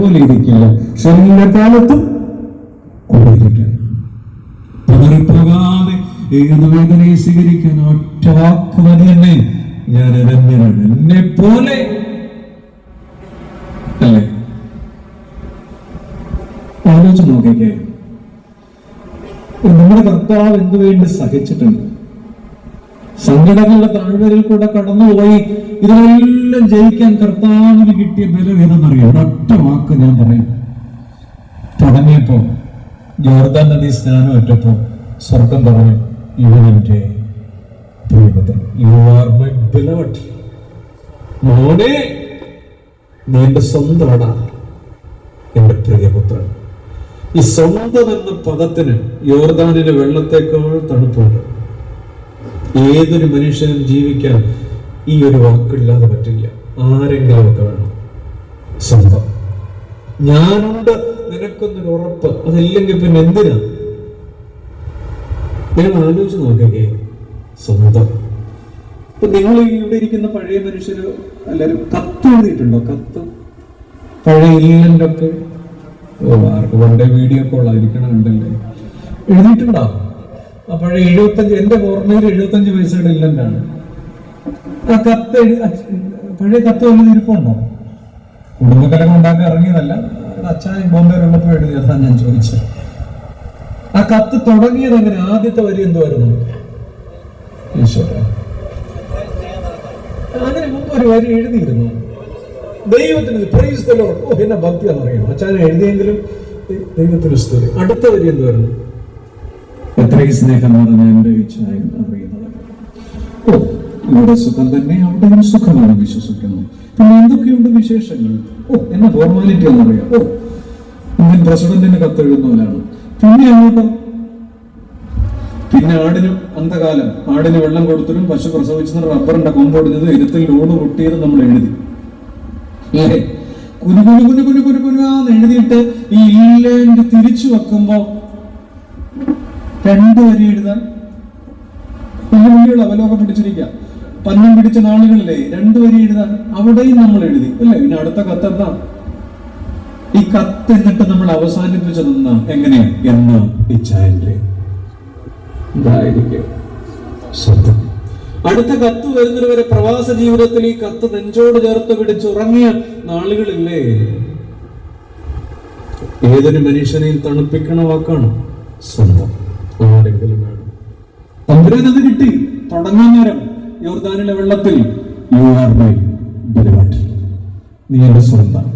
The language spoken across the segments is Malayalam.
പോലെ ഇരിക്കില്ല, പക്ഷെ എല്ലാ കാലത്തും കൂടെ ഇരിക്കണം. പതറിപ്പോകാതെ ഏത് വേദനയെ സ്വീകരിക്കാൻ ഒറ്റ വാക്ക് മതി, തന്നെ ഞാൻ അനന്യനാണ്, എന്നെ പോലെ അല്ലേ? ആലോചിച്ച് നോക്കിക്കേ, നമ്മുടെ കർത്താവ് എന്തു വേണ്ടി സഹിച്ചിട്ടുണ്ട്. സങ്കടങ്ങളുടെ താഴ്വരയിൽ കൂടെ കടന്നുപോയി ഇതിനെല്ലാം ജയിക്കാൻ കർത്താവിന് കിട്ടിയ ബലം ഏതെന്നറിയാം? ഒരൊറ്റ വാക്ക് ഞാൻ പറയും. തുടങ്ങിയപ്പോ യോർദാൻ നദി സ്നാനം ഒറ്റപ്പോ സ്വർഗം പറഞ്ഞു, ഇവനെന്റെ പ്രിയപുത്രൻ, യു ആർ മൈ ബിലവഡ്. മോനെ, നീ എന്റെ സ്വന്തമാണ്, എന്റെ പ്രിയപുത്രൻ. ഈ സ്വന്തം എന്ന പദത്തിന് യോർദാനിന് വെള്ളത്തേക്കാൾ തണുപ്പുണ്ട്. ഏതൊരു മനുഷ്യനും ജീവിക്കാൻ ഈ ഒരു വാക്കില്ലാതെ പറ്റില്ല. ആരെങ്കിലും ഒക്കെ വേണം. സ്വന്തം. ഞാനുണ്ട് നിനക്കൊന്നൊരു ഉറപ്പ്, അതില്ലെങ്കിൽ പിന്നെ എന്തിനാ? നിങ്ങൾ ആലോചിച്ച് നോക്കേ, സ്വന്തം. ഇപ്പൊ നിങ്ങൾ ഇവിടെ ഇരിക്കുന്ന പഴയ മനുഷ്യര് എല്ലാരും കത്ത് എഴുതിയിട്ടുണ്ടോ? കത്ത് പഴയ ഇല്ലൊക്കെ ആർക്ക് പണ്ടേ വീഡിയോ കോൾ ആയിരിക്കണം, ഉണ്ടല്ലേ? എഴുതിയിട്ടുണ്ടോ? ആ പഴയ 75, എന്റെ ഓർമ്മയിൽ 75 പൈസയുടെ ഇല്ലൻ്റാണ്. ആ കത്ത് പഴയ കത്ത് വല്ലതും ഇരിപ്പുണ്ടോ? കുടുംബക്കലം ഉണ്ടാക്കാൻ ഇറങ്ങിയതല്ല, അച്ഛൻ ബോംബെയിലുള്ളപ്പോൾ എഴുതിയതാണ് ഞാൻ ചോദിച്ചത്. ആ കത്ത് തുടങ്ങിയത് എങ്ങനെ? ആദ്യത്തെ വരി എന്തുവായിരുന്നു? ഈശ്വര, അതിന് മുമ്പ് ഒരു വരി എഴുതിയിരുന്നു, ദൈവത്തിന് പ്രൈസ് ദി ലോർഡ്. ഓ, എന്നെ ഭക്തിയാന്ന് അറിയാം. അച്ഛനെ എഴുതിയെങ്കിലും ദൈവത്തിന് സ്തുതി. അടുത്ത വരി എന്തുവായിരുന്നു? എത്രയും സ്നേഹം നിറഞ്ഞ എന്റെ ഇച്ഛായി അറിയുന്നത്. ഓ, ഇവിടെ സുഖം തന്നെ, അവിടെയും സുഖമാണ് വിശ്വസിക്കുന്നു. പിന്നെ എന്തൊക്കെയുണ്ട് വിശേഷങ്ങൾ? ഓ, എന്നെ ഫോർമാലിറ്റി എന്നറിയാം. ഓ, ഇന്ത്യൻ പ്രസിഡന്റിന് കത്തെഴുതുന്നവരാണ്. പിന്നെ അങ്ങോട്ടോ, പിന്നെ ആടിന് അന്ധകാലം, ആടിന് വെള്ളം കൊടുത്തതും പശു പ്രസവിച്ചതും റബ്ബറിന്റെ കൊമ്പൊടിഞ്ഞതും ഇരുത്തിൽ ലോഡ് പൊട്ടിയതും നമ്മൾ എഴുതി. അല്ലേ? കുനുകുനുകുനുകുനുകുനുകുനാന്ന് എഴുതിയിട്ട് ഈ ഇല്ലാണ്ട് തിരിച്ചു വെക്കുമ്പോ 2 വരി എഴുതാൻ കുഞ്ഞുകുഞ്ഞുകൾ അവലോകം പിടിച്ചിരിക്കുക. പന്നം പിടിച്ച നാളുകളിലെ 2 വരി എഴുതാൻ അവിടെയും നമ്മൾ എഴുതി, അല്ലേ? പിന്നെ അടുത്ത കത്തെന്താ? ഈ കത്ത് എന്നിട്ട് നമ്മൾ അവസാനിപ്പിച്ചതെന്നാ എങ്ങനെയാ? എന്ന് ഇച്ഛായന്റെ ഇതായിരിക്കും ശബ്ദം. അടുത്ത കത്ത് വരുന്നത് വരെ പ്രവാസ ജീവിതത്തിൽ ഈ കത്ത് നെഞ്ചോട് ചേർത്ത് പിടിച്ചുറങ്ങിയ നാളുകളില്ലേ? ഏതൊരു മനുഷ്യനെയും തണുപ്പിക്കണ വാക്കാണ് സ്വന്തം. ആരെങ്കിലും വേണം. തമ്പുരാൻ അത് കിട്ടി. തുടങ്ങാൻ നേരം യോർദാനിലെ വെള്ളത്തിൽ, യു ആർ മൈ ബിലവഡ്, നീ എന്റെ സ്വന്തം.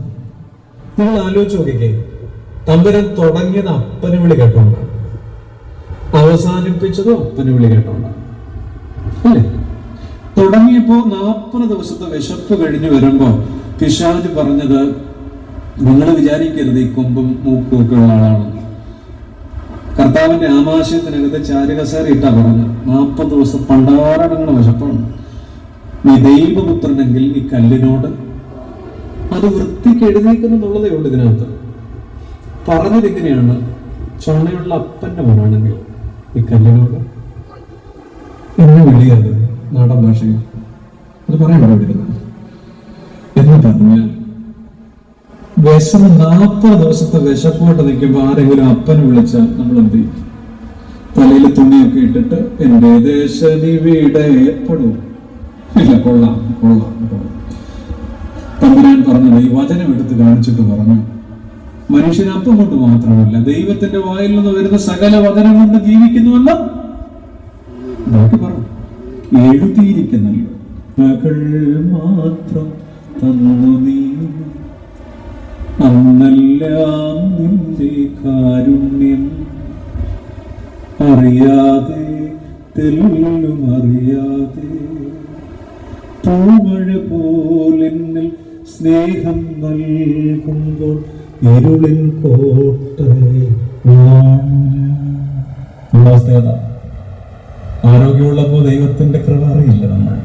നിങ്ങൾ ആലോചിച്ച് നോക്കിക്കേ, തമ്പുരാൻ തുടങ്ങിയത് അപ്പന് വിളി കേട്ടോണ്ടാണ്, അവസാനിപ്പിച്ചതും അപ്പന് വിളി കേട്ടോണ്ടാണ്, അല്ലേ? തുടങ്ങിയപ്പോ 40 ദിവസത്തെ വിശപ്പ് കഴിഞ്ഞു വരുമ്പോ പിശാച് പറഞ്ഞത്, നിങ്ങൾ വിചാരിക്കരുത് ഈ കൊമ്പും മൂക്കും ഒക്കെ ഉള്ള ആളാണ്. കർത്താവിന്റെ ആമാശയത്തിനകത്ത് ചാരുകസേര ഇട്ടാ പറഞ്ഞു, 40 ദിവസം പണ്ടാറടങ്ങുന്ന വിശപ്പാണ്. നീ ദൈവപുത്രനെങ്കിൽ ഈ കല്ലിനോട്, അത് വൃത്തിക്ക് എഴുന്നേക്കുന്നുള്ളതേ ഉള്ളൂ ഇതിനകത്ത്. പറഞ്ഞത് ഇങ്ങനെയാണ്, ചുണയുള്ള അപ്പന്റെ മോനാണെങ്കിൽ ഈ കല്ലിനോട് എന്ന് വിളിയത്. നാടൻ ഭാഷയിൽ അത് പറയാൻ പറ്റില്ല എന്ന് പറഞ്ഞാൽ, വിശന്ന് 40 ദിവസത്തെ വിശപ്പോട്ട് നിൽക്കുമ്പോൾ ആരെങ്കിലും അപ്പനെ വിളിച്ചാൽ നമ്മൾ എന്ത് ചെയ്യും? തലയിൽ തുണിയൊക്കെ ഇട്ടിട്ട് എന്റെ ദേശനിവിടെ എപ്പോഴും ഇല്ല, കൊള്ളാം കൊള്ളാം കൊള്ളാം. തമ്പുരാൻ പറഞ്ഞത് ഈ വചനം എടുത്ത് കാണിച്ചിട്ട് പറഞ്ഞു, മനുഷ്യന് അപ്പം കൊണ്ട് മാത്രമല്ല ദൈവത്തിന്റെ വായിൽ നിന്ന് വരുന്ന സകല വചനം കൊണ്ട് ജീവിക്കുന്നുവെന്ന് ബാക്കി പറഞ്ഞു. എഴുതിയിരിക്കുന്നല്ലോ, മകൾ മാത്രം തന്നു നീ, അന്നെല്ലാം നിന്റെ കാരുണ്യം അറിയാതെ തെല്ലും അറിയാതെ പൂമഴ പോലെന്നിൽ സ്നേഹം നൽകുമ്പോൾ ഇരുളിൻ കോട്ടയിൽ അവസ്ഥ ഏതാ? ആരോഗ്യമുള്ളപ്പോൾ ദൈവത്തിന്റെ കൃപ അറിയില്ല നമ്മൾ.